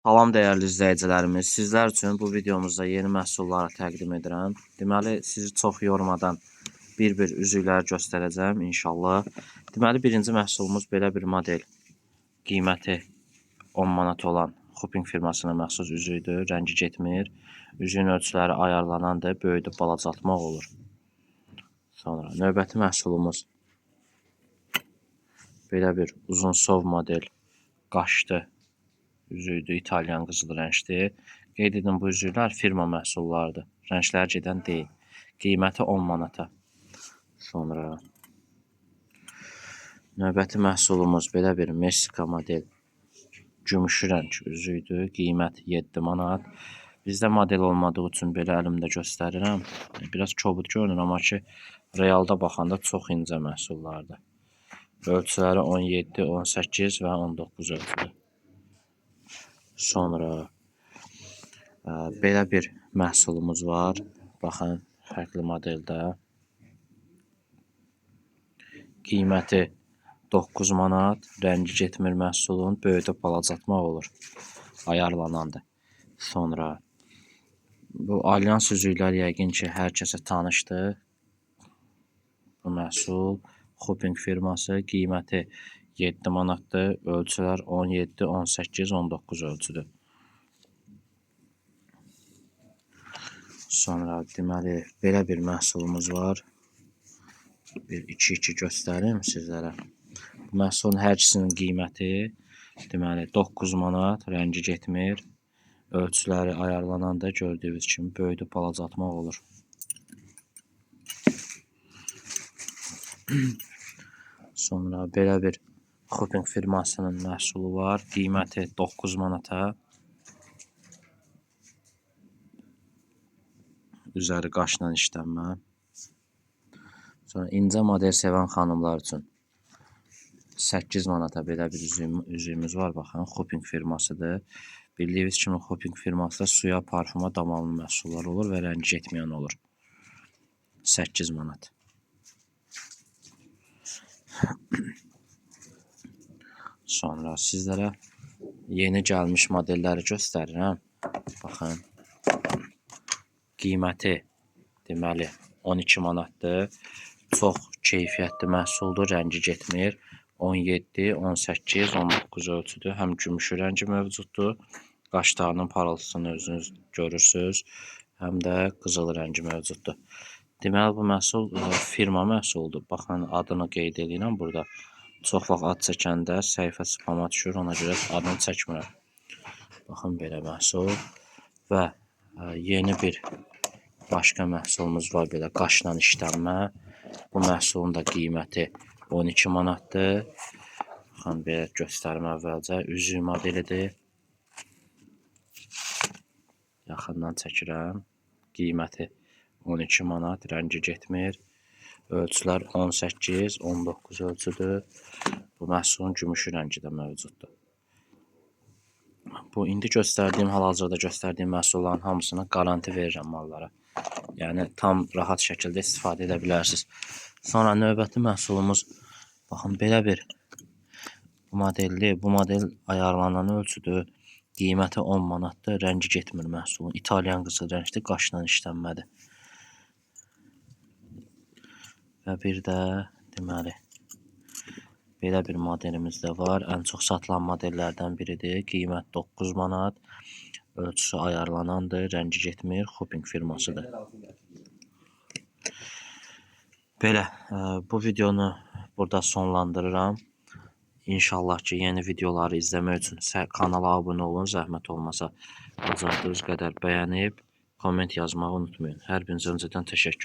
Salam dəyərli izləyicilərimiz, sizlər üçün bu videomuzda yeni məhsulları təqdim edirəm. Deməli, sizi çox yormadan bir-bir üzükləri göstərəcəm inşallah. Deməli, birinci məhsulumuz belə bir model. Qiyməti 10 manat olan Hoping firmasına məxsus üzüydür, rəngi getmir. Üzüyün ölçüləri ayarlanandır, böyüdüb balacaltmaq olur. Sonra növbəti məhsulumuz belə bir uzun sov model qaşdı. Üzüydü, İtalyan qızıl rəngdir. Qeyd edin, bu üzüklər firma məhsullarıdır. Rənglər gedən deyil. Qiyməti 10 manata. Sonra növbəti məhsulumuz belə bir Meksika model gümüşü rəng üzüydü. Qiymət 7 manat. Bizdə model olmadığı üçün belə əlimdə göstərirəm. Biraz kobud görünür, amma ki, realda baxanda çox incə məhsullardır. Ölçüləri 17, 18 və 19 ölçüdür. Sonra belə bir məhsulumuz var. Baxın, fərqli modeldə. Qiyməti 9 manat. Rəngi getmir məhsulun. Böyüdüb balacaltmaq olur. Ayarlanandır. Sonra bu Alyans üzüklər yəqin ki, hər kəsə tanışdır. Bu məhsul Hoping firması. Qiyməti 7 manatdır. Ölçülər 17, 18, 19 ölçüdür. Sonra deməli belə bir məhsulumuz var. Bir 2-2 göstərim sizlərə. Bu məhsulun hər ikisinin qiyməti deməli 9 manat, rəngi getmir. Ölçüləri ayarlananda gördüyünüz kimi böyüdüb balacaltmaq olur. Sonra belə bir Hoping firmasının məhsulu var. Qiyməti 9 manata. Üzəri qaşla işlənmə. Sonra incə model sevən xanımlar üçün 8 manata belə bir üzüyümüz var. Baxın, Hoping firmasıdır. Bildiyiniz kimi Hoping firmasında suya, parfuma damamlı məhsullar olur və rəngi getməyən olur. 8 manat. Sonra sizlərə yeni gəlmiş modelləri göstərirəm. Baxın. Qiyməti deməli 12 manatdır. Çox keyfiyyətli məhsuldur, rəngi getmir. 17, 18, 19 ölçüdür. Həm gümüşü rəngi mövcuddur. Qaşlarının parıltısını özünüz görürsünüz. Həm də qızıl rəngi mövcuddur. Deməli, bu məhsul firma məhsuldur. Baxın, adını qeyd edirəm burada. Çox vaxt ad çəkəndə səhifə spama düşür, ona görə adını çəkmirəm. Baxın, belə məhsul. Və yeni bir başqa məhsulumuz var, belə qaşla işlənmə. Bu məhsulun da qiyməti 12 manatdır. Baxın, belə göstərim əvvəlcə. Üzük modelidir. Yaxından çəkirəm. Qiyməti 12 manat, rəngi getmir. Ölçülər 18, 19 ölçüdür. Bu məhsulun gümüşü rəngi də mövcuddur. Bu indi göstərdiyim, hal-hazırda göstərdiyim məhsulların hamısına garanti verirəm mallara. Yəni tam rahat şəkildə istifadə edə bilərsiniz. Sonra növbəti məhsulumuz, baxın, belə bir modelli, bu model ayarlanan ölçüdür. Qiyməti 10 manatdır, rəngi getmir məhsulun. İtalyan qızıl rəngli, qaşla işlənmədir. Və bir də deməli belə bir modelimiz də var. Ən çox satılan modellərdən biridir. Qiymət 9 manat. Ölçüsü ayarlanandır, rəngi getmir. Hoping firmasıdır. Belə, bu videonu burada sonlandırıram. İnşallah ki, yeni videoları izləmək üçün kanala abunə olun. Zəhmət olmasa bacardığınız qədər bəyənib, komment yazmağı unutmayın. Hər birinizə öncədən təşəkkür.